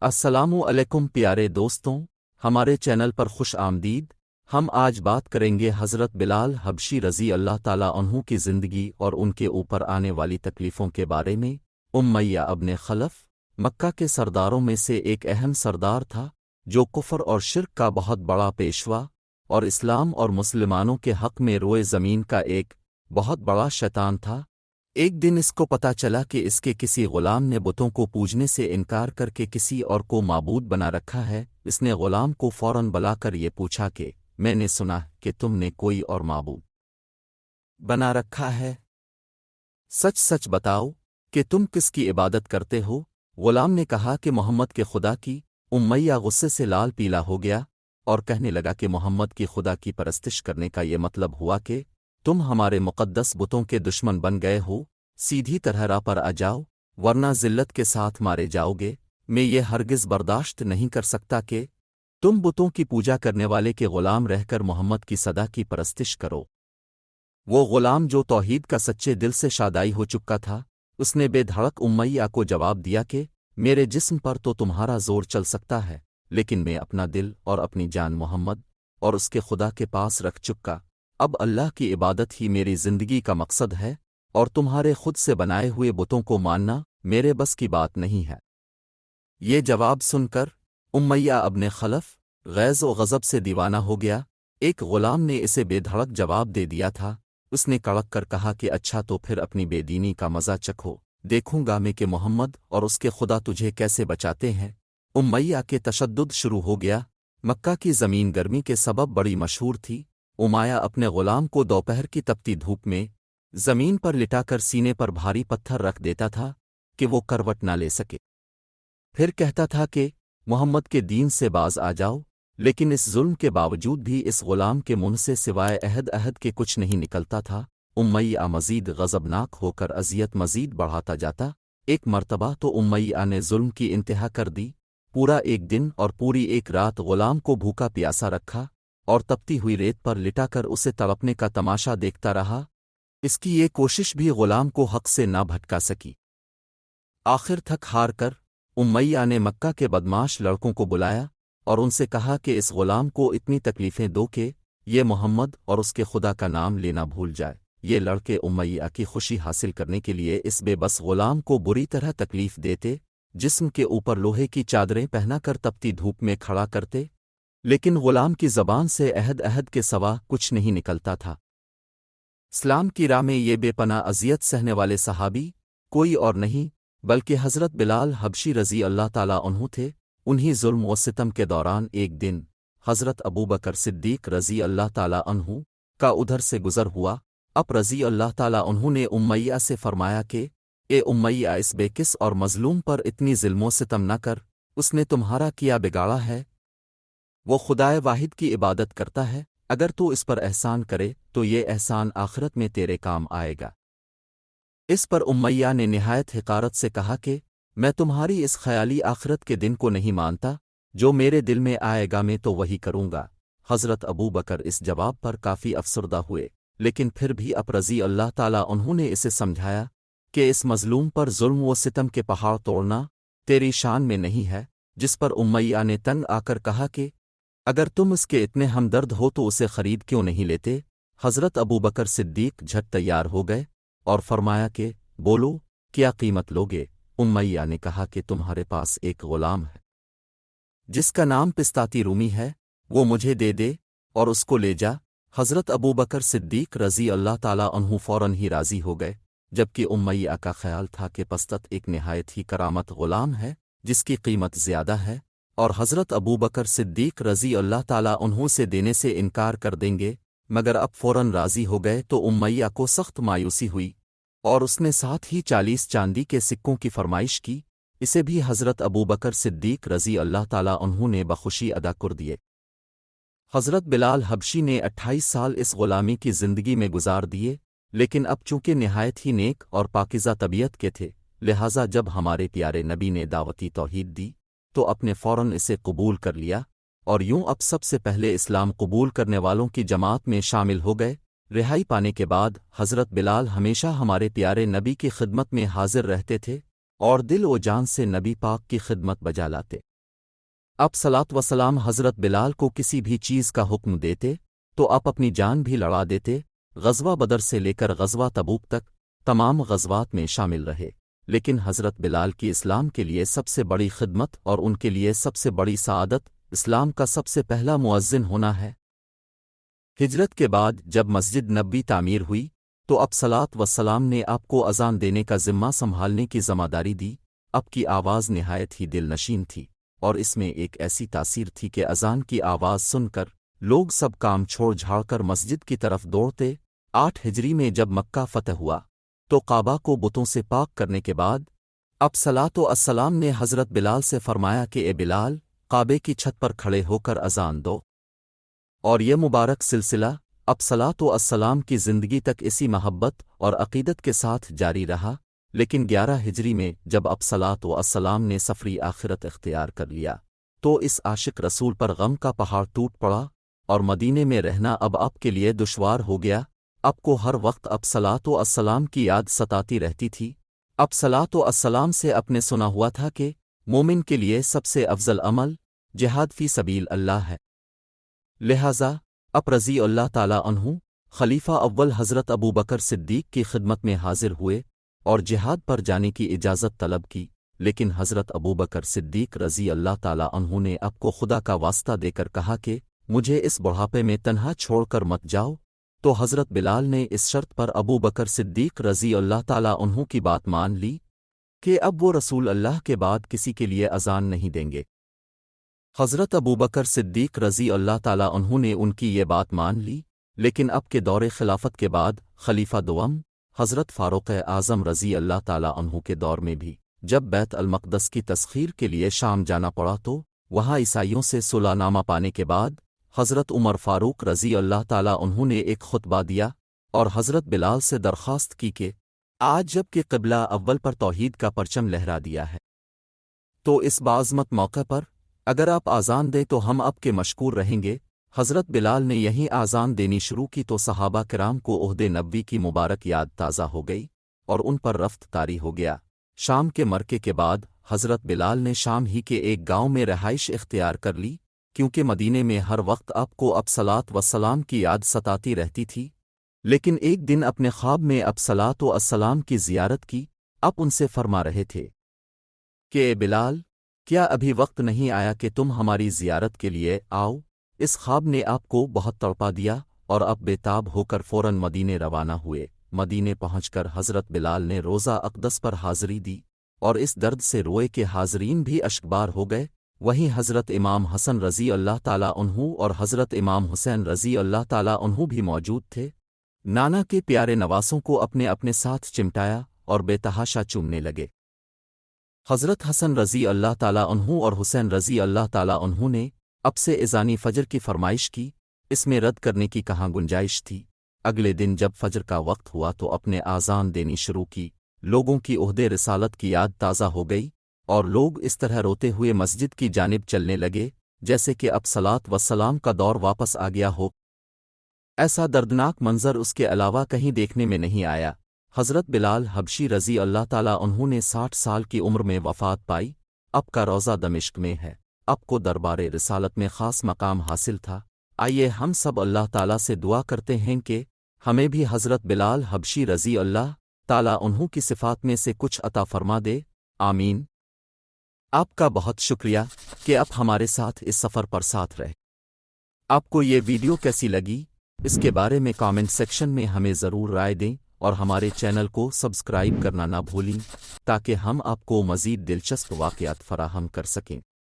अस्सलामु अलैकुम प्यारे दोस्तों, हमारे चैनल पर खुश आमदीद। हम आज बात करेंगे हज़रत बिलाल हबशी रज़ी अल्लाह ताला अन्हु की ज़िंदगी और उनके ऊपर आने वाली तकलीफ़ों के बारे में। उमैया अब्ने खलफ मक्का के सरदारों में से एक अहम सरदार था, जो कुफ़र और शिर्क का बहुत बड़ा पेशवा और इस्लाम और मुसलमानों के हक़ में रोए ज़मीन का एक बहुत बड़ा शैतान था। एक दिन इसको पता चला कि इसके किसी गुलाम ने बुतों को पूजने से इनकार करके किसी और को माबूद बना रखा है। इसने गुलाम को फ़ौरन बुलाकर ये पूछा कि मैंने सुना कि तुमने कोई और माबूद बना रखा है, सच सच बताओ कि तुम किसकी इबादत करते हो। गुलाम ने कहा कि मोहम्मद के खुदा की। उमैया गुस्से से लाल पीला हो गया और कहने लगा कि मोहम्मद की खुदा की परस्तिश करने का ये मतलब हुआ कि तुम हमारे मुक़द्दस बुतों के दुश्मन बन गए हो। सीधी तरह राह पर आ जाओ, वरना ज़िल्लत के साथ मारे जाओगे। मैं ये हरगिज़ बर्दाश्त नहीं कर सकता कि तुम बुतों की पूजा करने वाले के ग़ुलाम रहकर मोहम्मद की सदा की परस्तिश करो। वो ग़ुलाम जो तौहीद का सच्चे दिल से शादाई हो चुका था, उसने बेधड़क उमैया को जवाब दिया कि मेरे जिस्म पर तो तुम्हारा ज़ोर चल सकता है, लेकिन मैं अपना दिल और अपनी जान मोहम्मद और उसके खुदा के पास रख चुका। अब अल्लाह की इबादत ही मेरी ज़िंदगी का मकसद है, और तुम्हारे खुद से बनाए हुए बुतों को मानना मेरे बस की बात नहीं है। ये जवाब सुनकर उमैया अब्ने खलफ गैज़ व गज़ब से दीवाना हो गया। एक ग़ुलाम ने इसे बेधड़क जवाब दे दिया था। उसने कड़क कर कहा कि अच्छा, तो फिर अपनी बेदीनी का मज़ा चखो, देखूंगा मैं कि मोहम्मद और उसके खुदा तुझे कैसे बचाते हैं। उमैया के तशद्दुद शुरू हो गया। मक्का की ज़मीन गर्मी के सबब बड़ी मशहूर थी। उमैया अपने ग़ुलाम को दोपहर की तपती धूप में ज़मीन पर लिटाकर सीने पर भारी पत्थर रख देता था कि वो करवट ना ले सके। फिर कहता था कि मोहम्मद के दीन से बाज आ जाओ, लेकिन इस जुल्म के बावजूद भी इस ग़ुलाम के मुंह से सिवाय अहद के कुछ नहीं निकलता था। उमैया मज़ीद गज़बनाक होकर अज़ियत मज़ीद बढ़ाता जाता। एक मर्तबा तो उमैया ने जुल्म की इंतहा कर दी। पूरा एक दिन और पूरी एक रात ग़ुलाम को भूखा प्यासा रखा और तपती हुई रेत पर लिटाकर उसे तड़पने का तमाशा देखता रहा। इसकी ये कोशिश भी ग़ुलाम को हक़ से ना भटका सकी। आखिर थक हार कर उमैया ने मक्का के बदमाश लड़कों को बुलाया और उनसे कहा कि इस ग़ुलाम को इतनी तकलीफ़ें दो कि ये मोहम्मद और उसके खुदा का नाम लेना भूल जाए। ये लड़के उमैया की खुशी हासिल करने के लिए इस बेबस ग़ुलाम को बुरी तरह तकलीफ़ देते, जिस्म के ऊपर लोहे की चादरें पहनाकर तपती धूप में खड़ा करते, लेकिन ग़ुलाम की ज़बान से अहद के सवा कुछ नहीं निकलता था। इस्लाम की राह में ये बेपनाह अज़ियत सहने वाले सहाबी कोई और नहीं बल्कि हज़रत बिलाल हबशी रज़ी अल्लाह ताला अन्हु थे। उन्हीं ज़ुल्म व सितम के दौरान एक दिन हज़रत अबू बकर सिद्दीक़ रज़ी अल्लाह ताला अन्हु का उधर से गुज़र हुआ। अब रज़ी अल्लाह ताला अन्हु ने उमैया से फरमाया कि ए उमैया, इस बेकिस और मज़लूम पर इतनी ज़िल्म व सितम न कर। उसने तुम्हारा किया बिगाड़ा है। वो खुदाए वाहिद की इबादत करता है। अगर तू इस पर एहसान करे तो ये एहसान आखिरत में तेरे काम आएगा। इस पर उमैया ने निहायत हिकारत से कहा कि मैं तुम्हारी इस ख़याली आखिरत के दिन को नहीं मानता। जो मेरे दिल में आएगा मैं तो वही करूँगा। हज़रत अबू बकर इस जवाब पर काफ़ी अफसरदा हुए, लेकिन फिर भी अब रज़ी अल्लाह ताला उन्होंने इसे समझाया कि इस मज़लूम पर जुल्म व सितम के पहाड़ तोड़ना तेरी शान में नहीं है। जिस पर उमैया ने तंग आकर कहा कि अगर तुम इसके इतने हमदर्द हो तो उसे खरीद क्यों नहीं लेते। हज़रत अबू बकर सिद्दीक़ झट तैयार हो गए और फरमाया कि बोलो, क्या कीमत लोगे। उमैया ने कहा कि तुम्हारे पास एक ग़ुलाम है जिसका नाम पिस्ताती रूमी है, वो मुझे दे दे और उसको ले जा। हज़रत अबू बकर सिद्दीक़ रज़ी अल्लाह ताला अन्हु फ़ौरन ही राज़ी हो गए, जबकि उमैया का ख्याल था कि पस्तत एक निहायत ही करामत ग़ुलाम है जिसकी कीमत ज़्यादा है, और हज़रत अबू बकर सिद्दीक़ रज़ी अल्लाह ताला उन्हों से देने से इनकार कर देंगे। मगर अब फ़ौरन राज़ी हो गए तो उमैया को सख्त मायूसी हुई और उसने साथ ही 40 चांदी के सिक्कों की फरमाइश की। इसे भी हज़रत अबू बकर सिद्दीक़ रज़ी अल्लाह ताला उन्होंने बखुशी अदा कर दिए। हज़रत बिलाल हबशी ने 28 साल इस ग़ुलामी की ज़िंदगी में गुजार दिए, लेकिन अब चूँकि निहायत ही नेक और पाकिज़ा तबीयत के थे, लिहाजा जब हमारे प्यारे नबी ने दावती तौहीद दी तो अपने फ़ौरन इसे कबूल कर लिया, और यूं अब सबसे पहले इस्लाम कबूल करने वालों की जमात में शामिल हो गए। रिहाई पाने के बाद हज़रत बिलाल हमेशा हमारे प्यारे नबी की खिदमत में हाजिर रहते थे और दिल व जान से नबी पाक की खिदमत बजा लाते। आप सलात वसलाम हज़रत बिलाल को किसी भी चीज़ का हुक्म देते तो आप अपनी जान भी लड़ा देते। ग़ज़वा बदर से लेकर ग़ज़वा तबूक तक तमाम ग़ज़वात में शामिल रहे, लेकिन हज़रत बिलाल की इस्लाम के लिए सबसे बड़ी खिदमत और उनके लिए सबसे बड़ी सआदत इस्लाम का सबसे पहला मुअज़्ज़िन होना है। हिजरत के बाद जब मस्जिद नबी तामीर हुई तो अब सलात वस्सलाम ने आपको अज़ान देने का ज़िम्मा संभालने की ज़िम्मेदारी दी। अब की आवाज़ निहायत ही दिलनशीन थी और इसमें एक ऐसी तासीर थी कि अज़ान की आवाज़ सुनकर लोग सब काम छोड़ झाड़कर मस्जिद की तरफ दौड़ते। 8 हिजरी में जब मक्का फ़तह हुआ तो काबा को बुतों से पाक करने के बाद अब सलातो अस्सलाम ने हज़रत बिलाल से फरमाया कि ए बिलाल, काबे की छत पर खड़े होकर अज़ान दो। और यह मुबारक सिलसिला अब सलातो अस्सलाम की ज़िंदगी तक इसी महब्बत और अक़ीदत के साथ जारी रहा। लेकिन 11 हिजरी में जब अब सलातो अस्सलाम ने सफ़री आखिरत इख्तियार कर लिया तो इस आशिक रसूल पर गम का पहाड़ टूट पड़ा और मदीने में रहना अब आपके लिए दुश्वार हो गया। आपको हर वक्त अब सलातो अस्सलाम की याद सताती रहती थी। अब सलातो अस्सलाम से अपने सुना हुआ था कि मोमिन के लिए सबसे अफजल अमल जिहाद फ़ी सबील अल्लाह है। लिहाजा अब रज़ी अल्लाह ताला अन्हु खलीफा अव्वल हज़रत अबू बकर सिद्दीक़ की खिदमत में हाजिर हुए और जिहाद पर जाने की इजाज़त तलब की। लेकिन हज़रत अबू बकर सिद्दीक़ रज़ी अल्लाह ताला अन्हु ने आपको खुदा का वास्ता देकर कहा कि मुझे इस बुढ़ापे में तन्हा छोड़कर मत जाओ। तो हज़रत बिलाल ने इस शर्त पर अबू बकर सिद्दीक़ रज़ी अल्लाह ताला अन्हु की बात मान ली कि अब वो रसूल अल्लाह के बाद किसी के लिए अज़ान नहीं देंगे। हज़रत अबू बकर सिद्दीक़ रज़ी अल्लाह ताला अन्हु ने उनकी ये बात मान ली। लेकिन अब के दौरे खिलाफत के बाद खलीफा दुआम हज़रत फ़ारूक़ आज़म रज़ी अल्लाह ताला अन्हु के दौर में भी जब बैत अल मक़दस की तस्ख़ीर के लिए शाम जाना पड़ा तो वहाँ ईसाइयों से सुलहनामा पाने के बाद हज़रत उमर फ़ारूक रज़ी अल्लाह ताला अन्हु ने एक खुतबा दिया और हज़रत बिलाल से दरख्वास्त की कि आज जब कि क़िबला अव्वल पर तौहीद का परचम लहरा दिया है तो इस बाज़मत मौके पर अगर आप आज़ान दें तो हम आपके मशकूर रहेंगे। हज़रत बिलाल ने यहीं आज़ान देनी शुरू की तो सहाबा किराम को ओहदे नबी की मुबारक याद ताज़ा हो गई और उन पर रफ्त तारी हो गया। शाम के मरके के बाद हज़रत बिलाल ने शाम ही के एक गांव में रहाइश इख्तियार कर ली, क्योंकि मदीने में हर वक्त आपको अब सलात वस्सलाम की याद सताती रहती थी। लेकिन एक दिन अपने ख्वाब में अब सलातो अस्सलाम की ज़ियारत की। आप उनसे फरमा रहे थे कि ए बिलाल, क्या अभी वक्त नहीं आया कि तुम हमारी ज़ियारत के लिए आओ। इस ख्वाब ने आपको बहुत तड़पा दिया और अब बेताब होकर फ़ौरन मदीने रवाना हुए। मदीने पहुंचकर हज़रत बिलाल ने रोज़ा अक़दस पर हाज़री दी और इस दर्द से रोए कि हाज़रीन भी अश्कबार हो गए। वहीं हज़रत इमाम हसन रज़ी अल्लाह ताला अन्हु और हज़रत इमाम हुसैन रज़ी अल्लाह ताला अन्हु भी मौजूद थे। नाना के प्यारे नवासों को अपने अपने साथ चिमटाया और बेतहाशा चूमने लगे। हज़रत हसन रज़ी अल्लाह ताला अन्हु और हुसैन रज़ी अल्लाह ताला अन्हु ने अब से इज़ानी फ़जर की फ़रमाइश की। इसमें रद्द करने की कहाँ गुंजाइश थी। अगले दिन जब फ़जर का वक्त हुआ तो अपने आज़ान देनी शुरू की। लोगों की ओहदे रिसालत की याद ताज़ा हो गई और लोग इस तरह रोते हुए मस्जिद की जानिब चलने लगे जैसे कि अब सलात वस्सलाम का दौर वापस आ गया हो। ऐसा दर्दनाक मंज़र उसके अलावा कहीं देखने में नहीं आया। हज़रत बिलाल हबशी रज़ी अल्लाह ताला अन्हु ने 60 साल की उम्र में वफ़ात पाई। अब का रोज़ा दमिश्क में है। अब को दरबारे रिसालत में ख़ास मकाम हासिल था। आइए हम सब अल्लाह ताला से दुआ करते हैं कि हमें भी हज़रत बिलाल हबशी रज़ी अल्लाह ताला अन्हु की सिफ़ात में से कुछ अता फ़रमा दे। आमीन। आपका बहुत शुक्रिया कि आप हमारे साथ इस सफ़र पर साथ रहे। आपको ये वीडियो कैसी लगी इसके बारे में कमेंट सेक्शन में हमें ज़रूर राय दें और हमारे चैनल को सब्सक्राइब करना ना भूलें ताकि हम आपको मज़ीद दिलचस्प वाक़यात फ़राहम कर सकें।